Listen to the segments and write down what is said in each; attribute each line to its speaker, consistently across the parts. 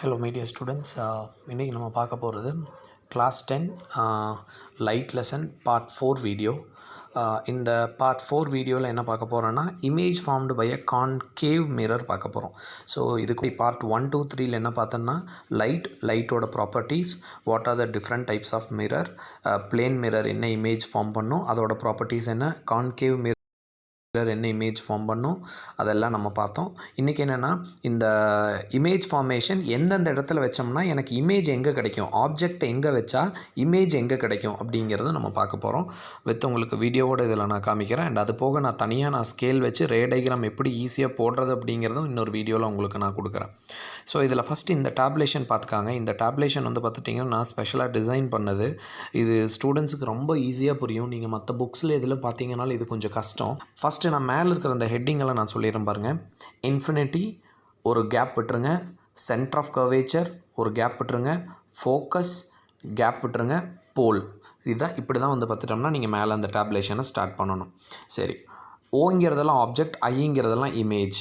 Speaker 1: Hello my dear students, இன்றைக்கி நம்ம பார்க்க போகிறது class 10 light lesson part 4 video. இந்த பார்ட் 4 வீடியோவில் என்ன பார்க்க போகிறோன்னா image formed by a concave mirror பார்க்க போகிறோம். ஸோ இதுக்கு பார்ட் 1, 2, 3 என்ன பார்த்தோன்னா லைட்டோட properties, what are the different types of mirror, plane mirror என்ன இமேஜ் ஃபார்ம் பண்ணும், அதோட ப்ராப்பர்ட்டிஸ் என்ன, கான்கேவ் மிரர் என்ன இமேஜ் ஃபார்ம் பண்ணும், அதெல்லாம் நம்ம பார்த்தோம். இன்றைக்கி என்னென்னா இந்த இமேஜ் ஃபார்மேஷன் எந்தெந்த இடத்துல வச்சோம்னா எனக்கு இமேஜ் எங்கே கிடைக்கும், ஆப்ஜெக்ட் எங்கே வச்சா இமேஜ் எங்கே கிடைக்கும் அப்படிங்கிறத நம்ம பார்க்க போகிறோம். உங்களுக்கு வீடியோவோட இதில் நான் காமிக்கிறேன். அண்ட் அது போக நான் தனியாக ஸ்கேல் வச்சு ரே டயக்ராம் எப்படி ஈஸியாக போடுறது அப்படிங்கிறதும் இன்னொரு வீடியோவில் உங்களுக்கு நான் கொடுக்குறேன். ஸோ இதில் ஃபஸ்ட்டு இந்த டேப்லேஷன் பார்த்துக்காங்க. இந்த டேப்லேஷன் பார்த்துட்டிங்கன்னா நான் ஸ்பெஷலாக டிசைன் பண்ணது. இது ஸ்டூடெண்ட்ஸுக்கு ரொம்ப ஈஸியாக புரியும். நீங்கள் மற்ற புக்ஸில் இதில் பார்த்தீங்கன்னாலும் இது கொஞ்சம் கஷ்டம். ஃபஸ்ட்டு நான் மேலே இருக்கிற அந்த ஹெட்டிங்கெல்லாம் நான் சொல்லிடுறேன் பாருங்கள். இன்ஃபினிட்டி ஒரு கேப் விட்டுருங்க, சென்டர் ஆஃப் கர்வேச்சர் ஒரு கேப் விட்டுருங்க, ஃபோக்கஸ் கேப் விட்டுருங்க, போல். இதுதான் இப்படி தான் பார்த்துட்டோம்னா நீங்கள் மேலே அந்த டேப்லேஷனை ஸ்டார்ட் பண்ணணும். சரி, ஓங்கிறதெல்லாம் ஆப்ஜெக்ட், ஐங்கிறதெல்லாம் இமேஜ்.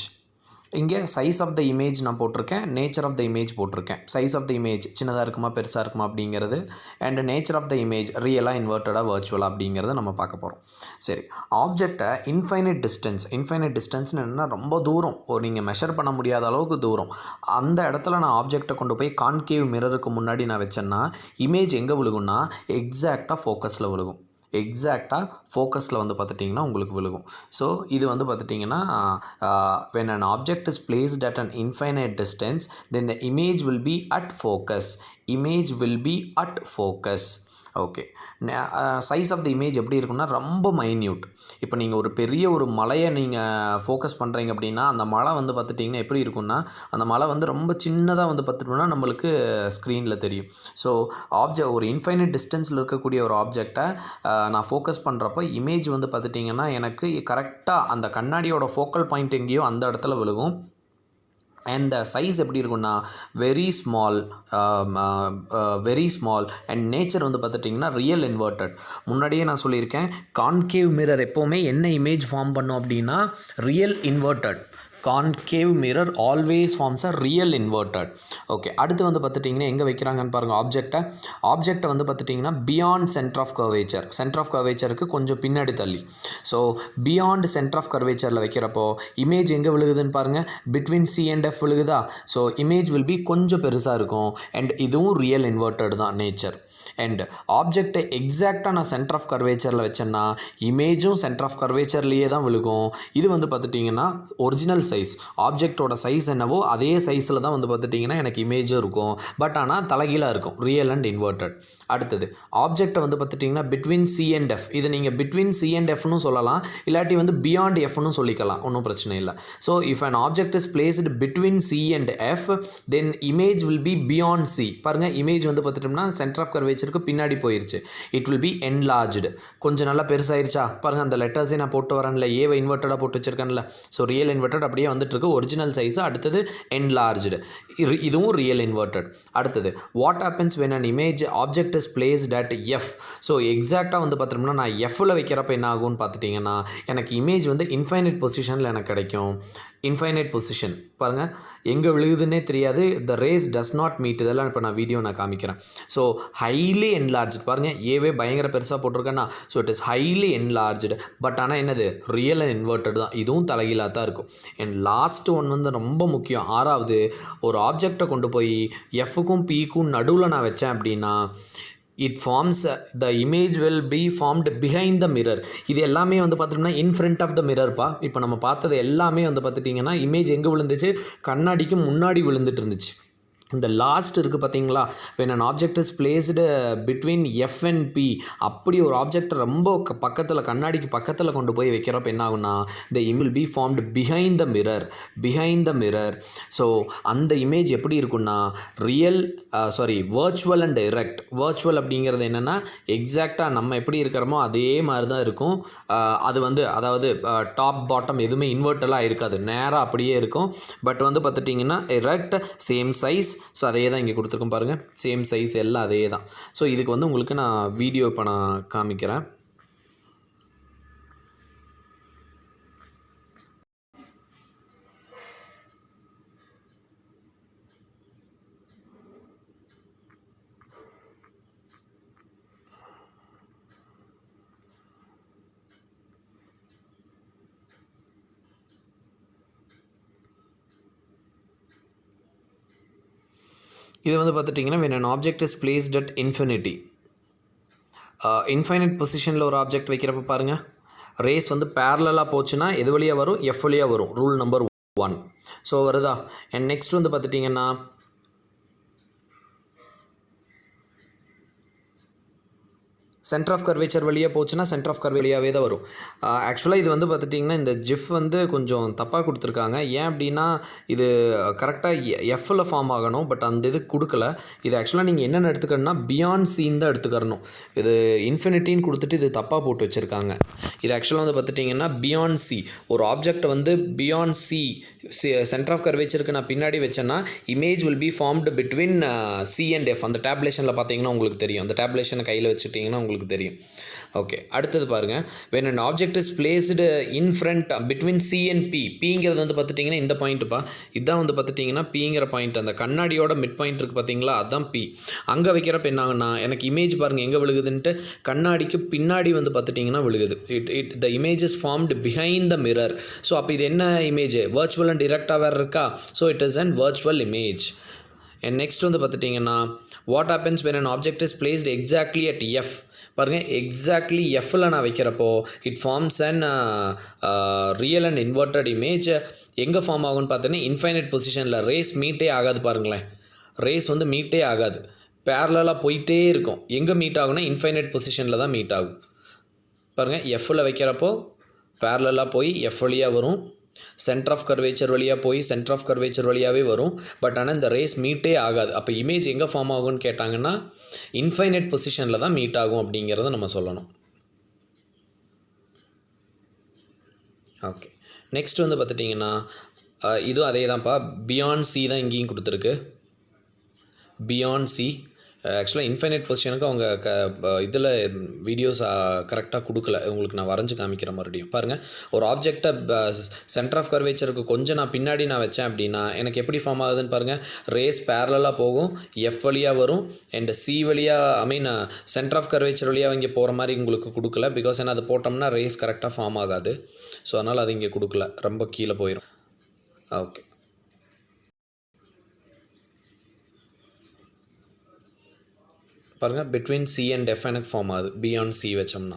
Speaker 1: இங்கே சைஸ் ஆஃப் த இமேஜ் நான் போட்டிருக்கேன், நேச்சர் ஆஃப் த இமேஜ் போட்டிருக்கேன். சைஸ் ஆஃப் த இமேஜ் சின்னதாக இருக்குமா பெருசாக இருக்குமா அப்படிங்கிறது, and nature of the image ரியலாக இன்வெர்ட்டடாக வர்ச்சுவலாக அப்படிங்கிறத நம்ம பார்க்க போகிறோம். சரி, ஆப்ஜெக்டை இன்ஃபைனைட் டிஸ்டன்ஸ்னு என்னென்னா ரொம்ப தூரம், நீங்கள் மெஷர் பண்ண முடியாத அளவுக்கு தூரம், அந்த இடத்துல நான் ஆப்ஜெக்டை கொண்டு போய் கான்கேவ் மிரருக்கு முன்னாடி நான் வச்சேன்னா இமேஜ் எங்கே விழுகும்னா எக்ஸாக்டாக ஃபோக்கஸில் விழுகும். எக்ஸாக்டாக ஃபோக்கஸில் பார்த்துட்டிங்கன்னா உங்களுக்கு விழுகும். ஸோ இது பார்த்துட்டிங்கன்னா when an object is placed at an infinite distance then the image will be at focus. Okay, size of the image எப்படி இருக்குன்னா ரொம்ப மைன்யூட். இப்போ நீங்கள் ஒரு பெரிய ஒரு மலையை நீங்கள் ஃபோக்கஸ் பண்ணுறீங்க அப்படின்னா அந்த மலை பார்த்துட்டிங்கன்னா எப்படி இருக்குன்னா அந்த மலை ரொம்ப சின்னதாக பார்த்துட்டோம்னா நம்மளுக்கு ஸ்க்ரீனில் தெரியும். ஸோ ஒரு இன்ஃபைனைட் டிஸ்டன்ஸில் இருக்கக்கூடிய ஒரு ஆப்ஜெக்டை நான் ஃபோக்கஸ் பண்ணுறப்போ இமேஜ் பார்த்துட்டிங்கன்னா எனக்கு கரெக்டாக அந்த கண்ணாடியோட ஃபோக்கல் பாயிண்ட் எங்கேயோ அந்த இடத்துல விழுகும். அண்ட் சைஸ் எப்படி இருக்குன்னா வெரி ஸ்மால் அண்ட் நேச்சர் பார்த்துட்டிங்கன்னா ரியல் இன்வெர்ட்டட். முன்னாடியே நான் சொல்லியிருக்கேன், கான்கேவ் மிரர் எப்போவுமே என்ன இமேஜ் ஃபார்ம் பண்ணும் அப்படின்னா real inverted. Concave mirror always forms a real inverted. Okay, அடுத்து பார்த்துட்டிங்கன்னா எங்கே வைக்கிறாங்கன்னு பாருங்கள். ஆப்ஜெக்டை பார்த்துட்டிங்கன்னா பியாண்ட் சென்டர் ஆஃப் கர்வேச்சருக்கு கொஞ்சம் பின்னாடி தள்ளி. ஸோ பியாண்ட் சென்டர் ஆஃப் கர்வேச்சரில் வைக்கிறப்போ இமேஜ் எங்கே விழுகுதுன்னு பாருங்கள், பிட்வீன் C and F விழுகுதா. ஸோ இமேஜ் வில் பி கொஞ்சம் பெருசாக இருக்கும். அண்ட் இதுவும் ரியல் இன்வெர்ட்டட் தான் நேச்சர். அண்ட் ஆப்ஜெக்டை எக்ஸாக்டாக நான் சென்டர் ஆஃப் கர்வேச்சரில் வச்சேன்னா இமேஜும் சென்டர் ஆஃப் கர்வேச்சர்லேயே தான் விழுகும். இது பார்த்துட்டிங்கன்னா ஒரிஜினல் சைஸ், ஆப்ஜெக்டோட சைஸ் என்னவோ அதே சைஸில் தான் பார்த்துட்டிங்கன்னா எனக்கு இமேஜும் இருக்கும். பட் ஆனால் தலைகீழாக இருக்கும், ரியல் அண்ட் இன்வெர்ட்டட். அடுத்தது ஆப்ஜெக்டை பார்த்துட்டிங்கன்னா பிட்வீன் C and F. இது நீங்கள் பிட்வீன் C and Fனு சொல்லலாம், இல்லாட்டி பியாண்ட் Fனு சொல்லிக்கலாம், ஒன்றும் பிரச்சனை இல்லை. So if an object is placed between C and F then image will be beyond C. பாருங்கள், இமேஜ் பார்த்துட்டோம்னா சென்டர் ஆஃப் கர்வேச்சருக்கு பின்னாடி போயிருச்சு. It will be enlarged. கொஞ்சம் நல்லா பெருசாயிருச்சா பாருங்கள், அந்த லெட்டர்ஸே நான் போட்டு வரேன்ல, ஏவை இன்வெர்ட்டடாக போட்டு வச்சிருக்கேன்ல. ஸோ ரியல் இன்வெர்ட்டட் அப்படியே வந்துட்டுருக்கு, ஒரிஜினல் சைஸு. அடுத்தது என்லார்ஜ்டு, இதுவும் ரியல் இன்வெர்ட்டட். அடுத்தது what happens when an image object is placed at F. So எக்ஸாக்டாக பார்த்தோம்னா நான் Fல வைக்கிறப்ப என்ன ஆகும்னு பார்த்துட்டிங்கன்னா எனக்கு இமேஜ் இன்ஃபைனைட் பொசிஷனில் எனக்கு கிடைக்கும். இன்ஃபைனைட் பொசிஷன் பாருங்கள், எங்கே விழுகுதுன்னே தெரியாது. த ரேஸ் டஸ் நாட் மீட். இதெல்லாம் இப்போ நான் வீடியோ காமிக்கிறேன். ஸோ ஹைலி என்லார்ஜ் பாருங்கள், ஏவே பயங்கர பெருசாக போட்டிருக்கேன்னா so it is highly enlarged. But ஆனால் என்னது, ரியல் அண்ட் இன்வெர்ட்டட் தான். இதுவும் தலைகீழாக தான் இருக்கும். அண்ட் லாஸ்ட் ஒன் ரொம்ப முக்கியம், ஆறாவது, ஒரு ஆப்ஜெக்டை கொண்டு போய் Fக்கும் Pக்கும் நடுவில் நான் வச்சேன் அப்படின்னா it forms the image will be formed behind the mirror. இது எல்லாமே பார்த்தோம்னா இன் ஃப்ரண்ட் ஆஃப் த மிரர்ப்பா. இப்போ நம்ம பார்த்தது எல்லாமே பார்த்துட்டிங்கன்னா இமேஜ் எங்கே விழுந்துச்சு, கண்ணாடிக்கு முன்னாடி விழுந்துட்டு இருந்துச்சு. இந்த லாஸ்ட் இருக்குது பார்த்தீங்களா, when an object is placed between F and P, அப்படி ஒரு ஆப்ஜெக்ட் ரொம்ப பக்கத்தில், கண்ணாடிக்கு பக்கத்தில் கொண்டு போய் வைக்கிறப்ப என்ன ஆகுனா the image will be formed behind the mirror. So அந்த இமேஜ் எப்படி இருக்குன்னா virtual and direct. virtual அப்படிங்கிறது என்னென்னா எக்ஸாக்டாக நம்ம எப்படி இருக்கிறோமோ அதே மாதிரி தான் இருக்கும். அது அதாவது டாப் பாட்டம் எதுவுமே இன்வெர்ட்டலாக இருக்காது, நேராக அப்படியே இருக்கும். பட் பார்த்துட்டிங்கன்னா erect, சேம் சைஸ். ஸோ அதே தான் இங்கே கொடுத்துருக்கோம் பாருங்கள், சேம் சைஸ் எல்லாம் அதே தான். ஸோ இதுக்கு உங்களுக்கு நான் வீடியோ இப்போ நான் காமிக்கிறேன். இது வந்து பார்த்துட்டிங்கன்னா when an object is placed at infinity infinite பொசிஷனில் ஒரு ஆப்ஜெக்ட் வைக்கிறப்ப பாருங்கள் ரேஸ் வந்து பேரலாக போச்சுன்னா எது வழியாக வரும் எஃப் வழியாக வரும் ரூல் நம்பர் 1 ஸோ வருதா அண்ட் நெக்ஸ்ட் வந்து பார்த்துட்டிங்கன்னா சென்டர் ஆஃப் கர்வேச்சர் வழியாக போச்சுன்னா சென்டர் ஆஃப் கர்வே வழியாகவே தான் வரும். ஆக்சுவலாக இது வந்து பார்த்துட்டிங்கன்னா இந்த ஜிஃப் வந்து கொஞ்சம் தப்பாக கொடுத்துருக்காங்க. ஏன் அப்படின்னா இது கரெக்டாக எஃப்ல ஃபார்ம் ஆகணும், பட் அந்த இது கொடுக்கல. இது ஆக்சுவலாக நீங்கள் என்னென்ன எடுத்துக்கணும்னா பியாண்ட் சின்னு தான் எடுத்துக்கணும். இது இன்ஃபினிட்டின்னு கொடுத்துட்டு இது தப்பாக போட்டு வச்சுருக்காங்க. இது ஆக்சுவலாக வந்து பார்த்துட்டிங்கன்னா பியாண்ட் சி, ஒரு ஆப்ஜெக்டை வந்து பியாண்ட் சி சென்டர் ஆஃப் கர்வேச்சருக்கு நான் பின்னாடி வச்சேன்னா image will be formed between C and F. அந்த டேப்லேஷனில் பார்த்தீங்கன்னா உங்களுக்கு தெரியும். அந்த டேப்லேஷனை கையில் வச்சுட்டிங்கன்னா உங்களுக்கு தெரியும். ஓகே, அடுத்தது பாருங்கள். when an object is placed in front between C and P, Pங்கிறது வந்து பார்த்துட்டிங்கன்னா இந்த பாயிண்ட்டுப்பா, இதுதான் வந்து பார்த்துட்டிங்கன்னா Pங்கிற பாயிண்ட். அந்த கண்ணாடியோட மிட் பாயிண்ட் இருக்குது பார்த்தீங்களா, அதுதான் P. அங்கே வைக்கிறப்ப என்ன ஆகுனா எனக்கு இமேஜ் பாருங்கள் எங்கே விழுகுதுன்ட்டு கண்ணாடிக்கு பின்னாடி வந்து பார்த்துட்டிங்கன்னா விழுகுது. the image is formed behind the mirror. So அப்போ இது என்ன இமேஜ், வர்ச்சுவல் அண்ட் டிரெக்டாக வேறு இருக்கா. So it is an virtual image. And next வந்து பார்த்துட்டிங்கன்னா what happens when an object is placed exactly at F. பாருங்கள், எக்ஸாக்ட்லி எஃப்ல நான் வைக்கிறப்போ it forms and real and inverted image. எங்கே ஃபார்ம் ஆகும்னு பார்த்தீங்கன்னா இன்ஃபைனைட் பொசிஷனில் ரேஸ் மீட்டே ஆகாது. பாருங்களேன், ரேஸ் வந்து மீட்டே ஆகாது, பேரலாக போயிட்டே இருக்கும். எங்கே மீட் ஆகும்னா இன்ஃபைனைட் பொசிஷனில் தான் மீட் ஆகும். பாருங்கள், எஃப்ல வைக்கிறப்போ பேரலாக போய் எஃப் வழியாக வரும், சென்டர் ஆஃப் கர்வேச்சர் வழியாக போய் சென்டர் ஆஃப் கர்வேச்சர் வழியாகவே வரும். பட் ஆனால் இந்த ரேஸ் மீட்டே ஆகாது. அப்போ இமேஜ் எங்கே ஃபார்ம் ஆகும்னு கேட்டாங்கன்னா இன்ஃபைனைட் பொசிஷனில் தான் மீட் ஆகும் அப்படிங்கிறத நம்ம சொல்லணும். ஓகே, நெக்ஸ்ட் வந்து பார்த்துட்டிங்கன்னா இதுவும் அதே தான்ப்பா, பியாண்ட் சி தான் இங்கேயும் கொடுத்துருக்கு. பியாண்ட் சி ஆக்சுவலாக இன்ஃபைனைட் பொசிஷனுக்கு அவங்க இதில் வீடியோஸ் கரெக்டாக கொடுக்கல. உங்களுக்கு நான் வரைஞ்சி காமிக்கிற மறுபடியும் பாருங்கள். ஒரு ஆப்ஜெக்டை சென்டர் ஆஃப் கர்வேச்சருக்கு கொஞ்சம் நான் பின்னாடி நான் வச்சேன் அப்படின்னா எனக்கு எப்படி ஃபார்ம் ஆகுதுன்னு பாருங்கள். ரேஸ் பேரலாக போகும், எஃப் வழியாக வரும், அண்ட் சி வழியாக சென்டர் ஆஃப் கர்வேச்சர் வழியாக இங்கே போகிற மாதிரி உங்களுக்கு கொடுக்கல. பிகாஸ் ஏன்னா அது போட்டோம்னா ரேஸ் கரெக்டாக ஃபார்ம் ஆகாது. ஸோ அதனால் அது இங்கே கொடுக்கல, ரொம்ப கீழே போயிடும். ஓகே, பாருங்கள், பிட்வீன் சி அண்ட் எஃப் எனக்கு ஃபார்ம் ஆகுது பியாண்ட் சி வச்சோம்னா.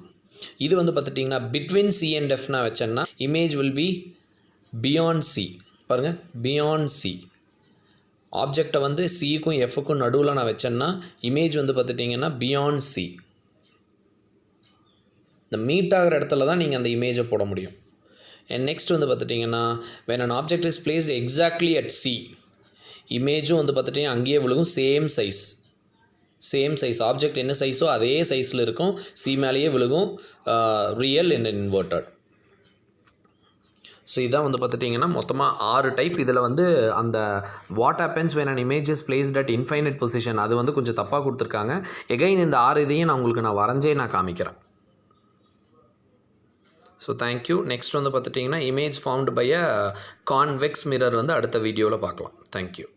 Speaker 1: இது வந்து பார்த்துட்டிங்கன்னா பிட்வீன் சி அண்ட் எஃப் நான் வச்சேன்னா image will be beyond C. பாருங்கள், பியாண்ட் சி ஆப்ஜெக்டை வந்து சிக்கும் எஃப்க்கும் நடுவில் நான் வச்சேன்னா இமேஜ் வந்து பார்த்துட்டிங்கன்னா பியாண்ட் சி. இந்த மீட் ஆகிற இடத்துல தான் நீங்கள் அந்த இமேஜை போட முடியும். அண்ட் நெக்ஸ்ட் வந்து பார்த்துட்டிங்கன்னா when an object is placed exactly at C, இமேஜும் வந்து பார்த்துட்டிங்கன்னா அங்கேயே விழுகும். சேம் சைஸ் ஆப்ஜெக்ட் என்ன சைஸோ அதே சைஸில் இருக்கும், சி மேலேயே விழுகும், ரியல் அண்ட் இன்வெர்ட்டட். ஸோ இதான் வந்து பார்த்துட்டிங்கன்னா மொத்தமாக 6 டைப். இதில் வந்து அந்த what happens when an image is placed at infinite position அது வந்து கொஞ்சம் தப்பாக கொடுத்துருக்காங்க. எகைன் இந்த 6 இதையும் நான் உங்களுக்கு வரைஞ்சே காமிக்கிறேன். So thank you. நெக்ஸ்ட் வந்து பார்த்துட்டிங்கன்னா image formed by a convex mirror வந்து அடுத்த வீடியோவில் பார்க்கலாம். தேங்க்யூ.